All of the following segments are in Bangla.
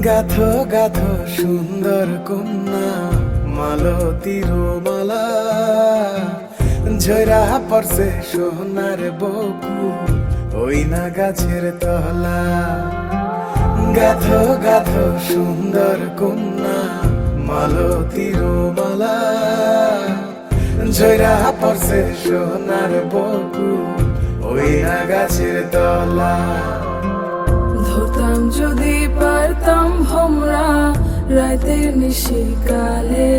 গাথো গাথো সুন্দর কন্যা মালতীর মালা, ঝরা পড়ছে সোনার বকুল ওই না গাছের তলা। গাথো গাথো সুন্দর কন্যা মালতীর মালা, ঝরা পড়ছে সোনার বকুল ওই না গাছের তলা। ধরতাম যদি পারতাম ভোমরা রাতের নিশিকালে,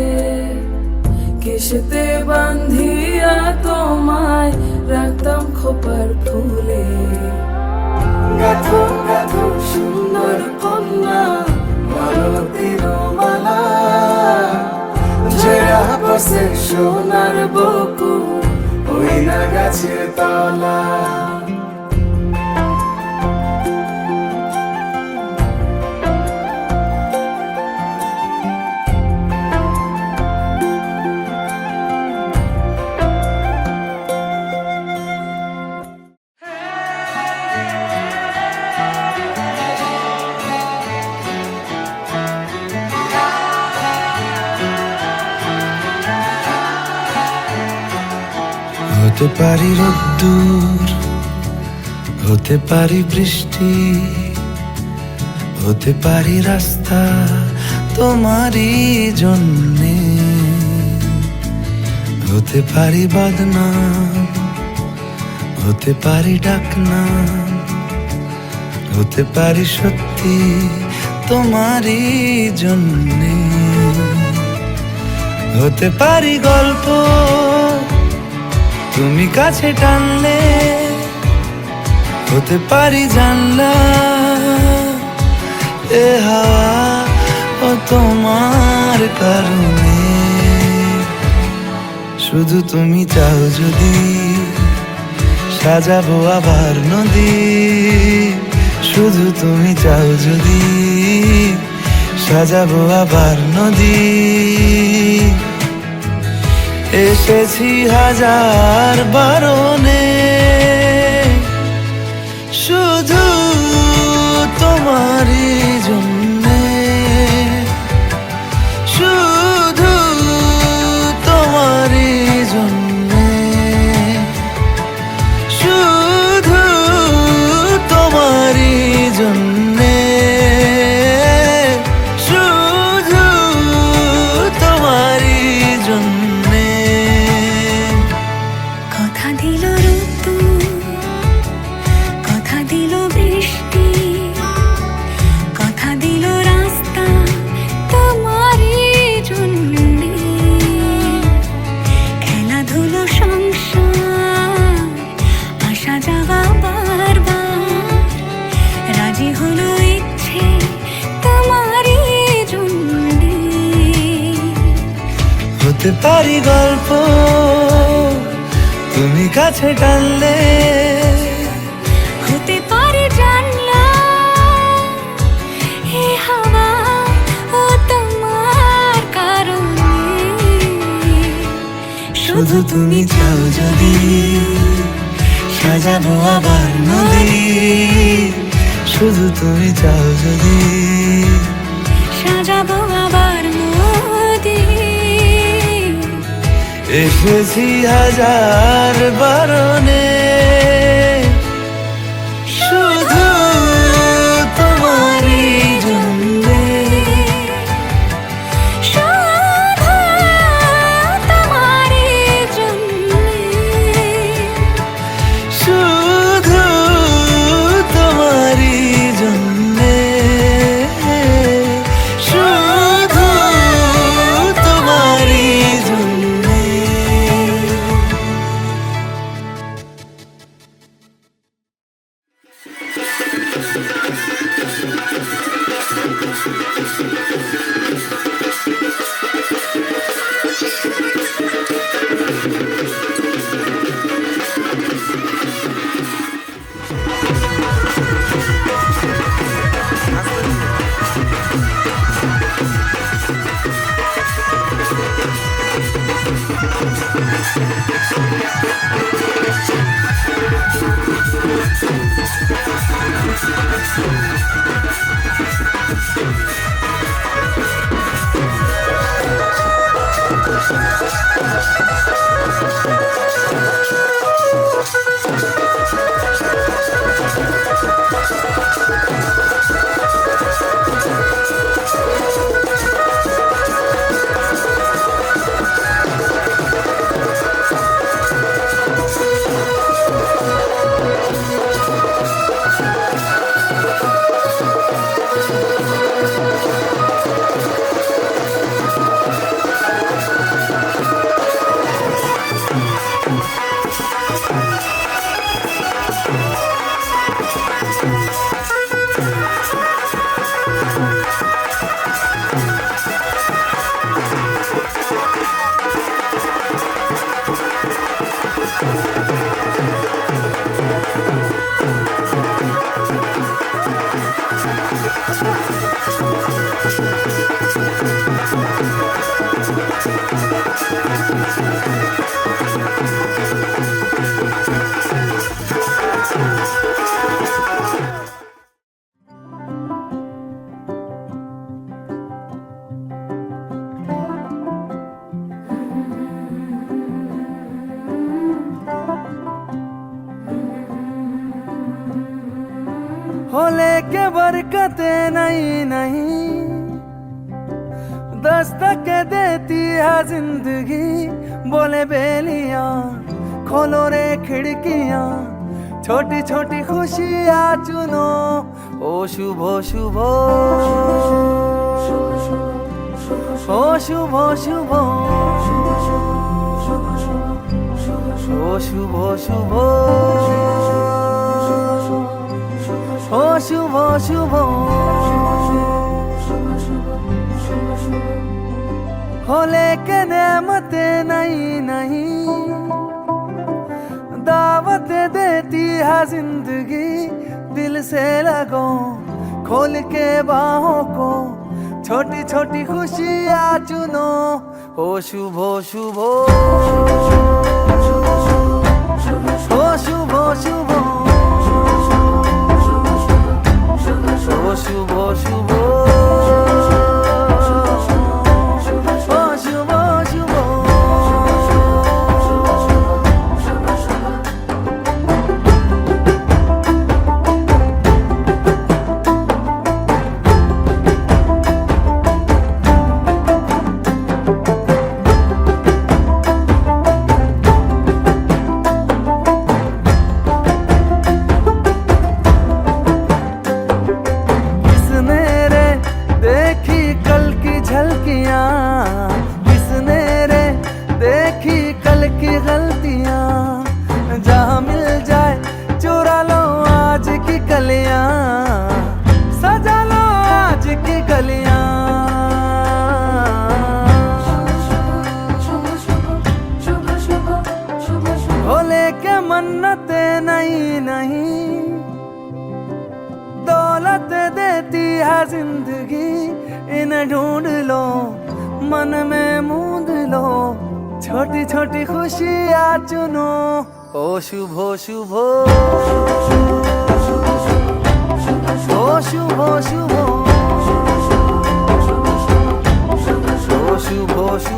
কেশেতে বান্ধিয়া তোমায় রাখতাম খোপার ফুলে। গাথো গাথো সুন্দর কন্যা মালতীর মালা, ঝরা পড়ছে সোনার বকুল ওই না গাছের তলা। হতে পারি রোদ্দুর, হতে পারি বৃষ্টি, হতে পারি রাস্তা তোমারই জন্যে, হতে পারি বদনাম, হতে পারি ডাকনাম, হতে পারি সত্যি তোমারই জন্যে, হতে পারি গল্প তুমি কাছে টানলে, হতে পারি জানলা এ হাওয়া ও তোমার কারণে। শুধু তুমি চাও যদি সাজাবো আবার নদী, শুধু তুমি চাও যদি সাজাবো আবার নদী। এসেছি হাজার বারণে শুধু তোমারই জন্যে, শুধু তোমারই জন্যে, শুধু তোমারই জন্যে, শুধু তোমারই জন্যে। কথা দিল ঋতু, কথা দিল বৃষ্টি, কথা দিল রাস্তা তোমারই জন্যে, খেলাধুলো সংসার আশা যাওয়া বারবার, রাজি হলো ইচ্ছে তোমারই জন্যে। হতে পারি গল্প তুমি কাছে টানলে, হতে পারে জানলা হে হাওয়া ও তোমার কারণে। শুধু তুমি চাও যদি সাজাবো আবার নদী, শুধু তুমি চাও যদি সাজাবো আবার নদী। এসেছি হাজার বারণে শুধু তোমারই জন্যে, শুধু তোমারই জন্যে, শুধু তোমারই জন্যে, শুধু তোমারই জন্যে। होले के बरकते नहीं नहीं दस्तक देती है जिंदगी बोले बेलियां खोलो रे खिड़कियां छोटी छोटी खुशियां चुनो ओ शुभ शुभ ओ शुभ शुभ ओ शुभ शुभ ओ शुभ शुभ हो लेके नेमते नहीं नहीं दावत देती है जिंदगी दिल से लगो खोल के बाहों को छोटी छोटी खुशियाँ चुनो ओ शुभ शुभ ओ शुभ शुभ ओ शुभ शुभ ओ शुभ शुभ किसने रे देखी कल की गलतियां जहाँ मिल जाए चुरा लो आज की कलियां सजा लो आज की गलियां हो लेके मन्नते नहीं नहीं दौलत देती है जिंदगी इन्हें ढूंढ लो मन में मूंद लो छोटी छोटी खुशियाँ चुनो ओ शुभ शुभ ओ शुभ शुभ ओ शुभ शुभ ओ शुभ शुभ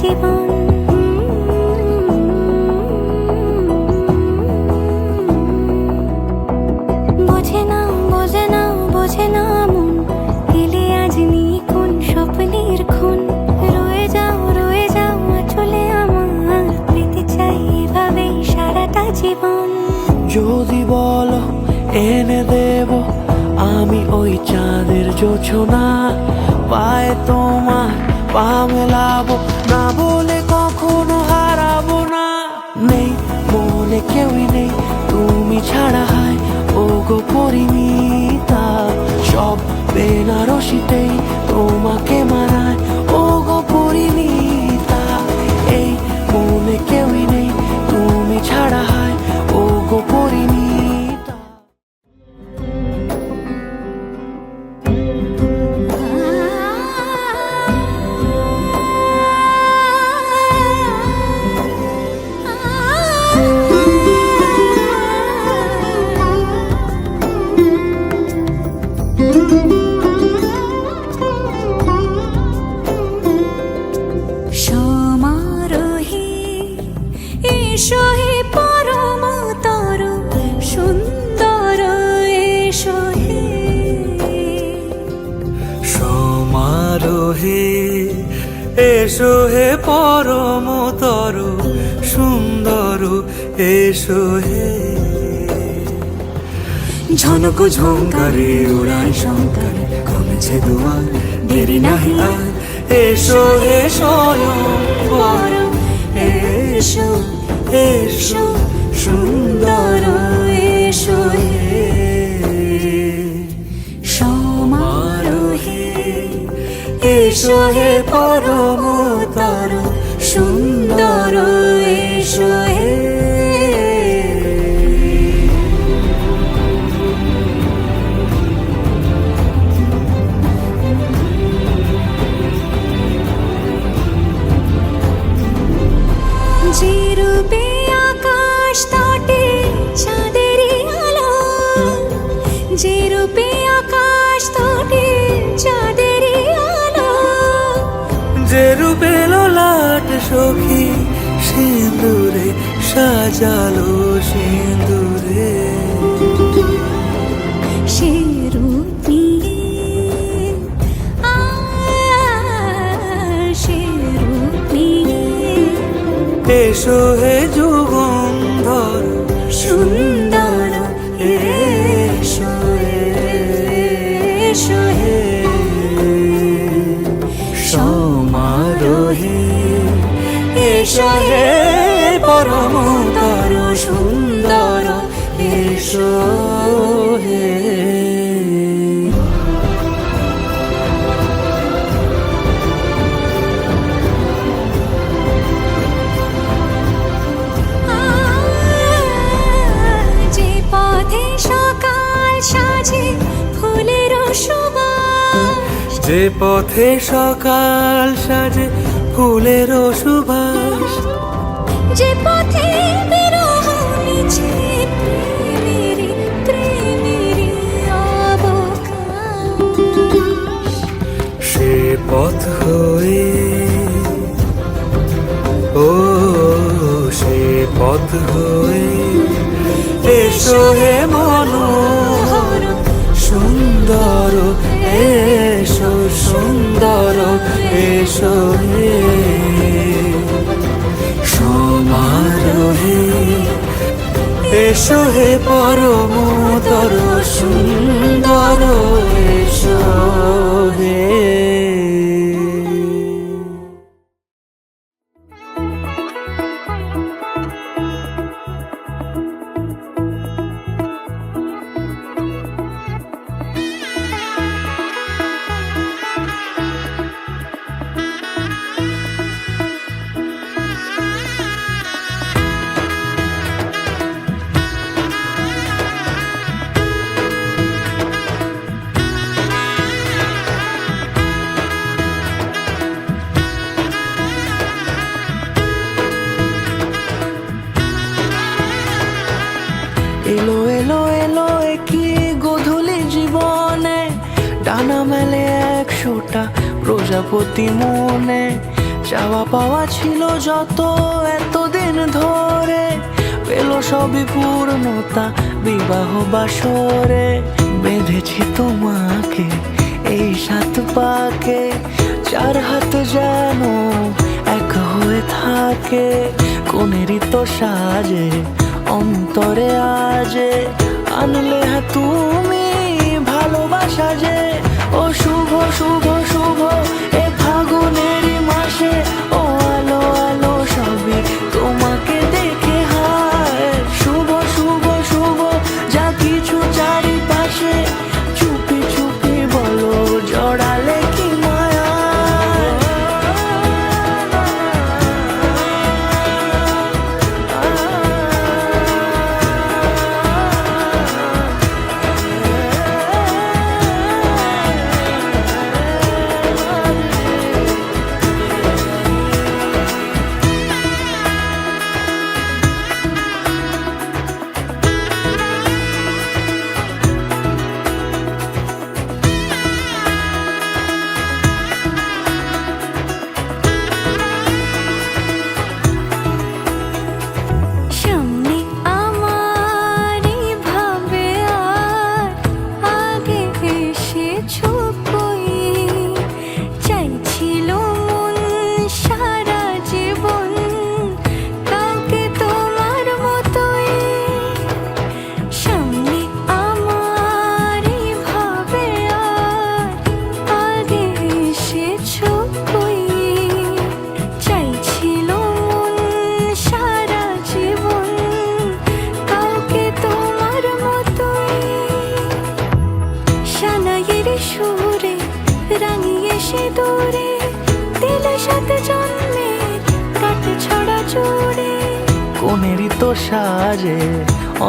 জীবন বোঝে না বোঝে না বোঝে না মন এলে আজ নি কোন স্বপ্নের খুন রয়ে যাও চলে আমার পেতে চাই এভাবে সারাটা জীবন যদি বলো এনে দেব আমি ওই চাঁদের জোছনা পায়ে তোমার পা মেলাবো না বলে কখনো হারাবো না নেই মনে কেউই নেই তুমি ছাড়া হয় ও গো পরিমিতা সব বেনারসিতেই তোমাকে মানায় ও গো পরিমিতা এই মনে কেউই নেই তুমি ছাড়া হয় ও গো পরিমিতা এসো হে ঝনক ঝঙ্কারে উড়ান শঙ্কারে কমেছে দুয়ার দেরি নাহি আর এসো হে স্বয়ং বর এসো এসো সুন্দর এসো হে সমারোহে এসো হে পরমতর সুন্দর এসো হে যে রূপে আকাশ তটে চাঁদেরই আলো, যে রূপে আকাশ তটে চাঁদেরই আলো, যে রূপে ললাট সখী সিঁদুরে সাজালো সিঁদুরে সে রূপ নিয়ে সে রূপ নিয়ে এসো হে যুগন্ধর সুন্দর এসো এসো হে সমারোহে এসো হে পরমতর সুন্দর এসো হে যে পথে সকাল সাজে ফুলের সুবাস, যে পথে সকাল সাজে ফুলের সুবাস, যে পথে বিরহ মিছে প্রেমেরই প্রেমেরই অবকাশ, সে পথ হয়ে ও সে পথ হয়ে এসো হে মনোহর সুন্দর এসো সুন্দর এসো হে সমারোহে এসো হে পরমতর সুন্দর এসো হে এলো এলো এলো কি গোধূলি জীবনে ডানা মেলে 100টা প্রজাপতি মনে চাওয়া পাওয়া ছিল যত এতদিন ধরে পেল সবই পূর্ণতা বিবাহ বাসরে বেঁধেছি তোমাকে এই 7 পাকে 4 হাত যেন এক হয়ে থাকে কোনেরই তো সাজে অন্তরে আজে আনলে তুমি ভালোবাসা যে ও শুভ শুভ শুভ এ ফাগুনেরই মাসে ও আলো আলো সবই তোমাকে দেখে হায় শুভ শুভ শুভ যা কিছু চারিপাশে চুপি চুপি বলো জড়ালে কি মায়া দূরে দিলে সাত জন্মের কাট ছড়া জুড়ে। কোনেরই তো সাজে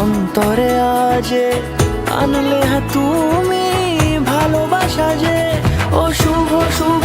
অন্তরে আজে আনলে তুমি ভালোবাসা যে ও শুভ শুভ